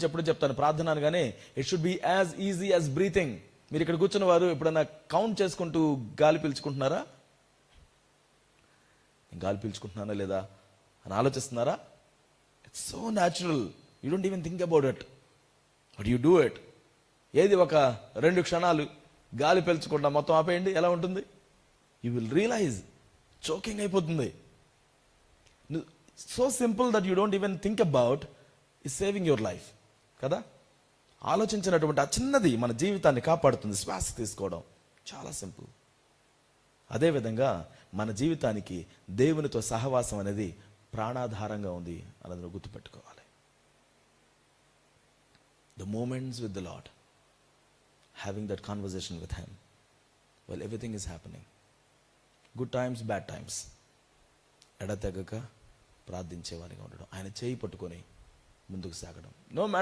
గురించి ఎప్పుడు చెప్తాను, ప్రార్థన అనగానే it should be as easy as breathing. మీరు ఇక్కడ కూర్చున్న వారు ఎప్పుడన్నా కౌంట్ చేసుకుంటూ గాలి పీల్చుకుంటున్నారా? గాలి పీల్చుకుంటున్నానా లేదా అని ఆలోచిస్తున్నారా? It's so natural, you don't even think about it, but you do it. ఏది ఒక 2 క్షణాలు గాలి పీల్చకుండా మొత్తం ఆపేయండి, ఎలా ఉంటుంది? యూ విల్ రియలైజ్ చోకింగ్ అయిపోతుంది. So simple that you don't even think about is saving your life కదా. ఆలోచించినటువంటి ఆ చిన్నది మన జీవితాన్ని కాపాడుతుంది. శ్వాస తీసుకోవడం చాలా సింపుల్. అదేవిధంగా మన జీవితానికి దేవునితో సహవాసం అనేది ప్రాణాధారంగా ఉంది అన్నది గుర్తుపెట్టుకోవాలి. The moments with the Lord, having that conversation with him well everything is happening. Good times, bad times, ఎడతెగక ప్రార్థించేవారిగా ఉండడం, ఆయన చేయి పట్టుకొని ముందుకు సాగడం. No matter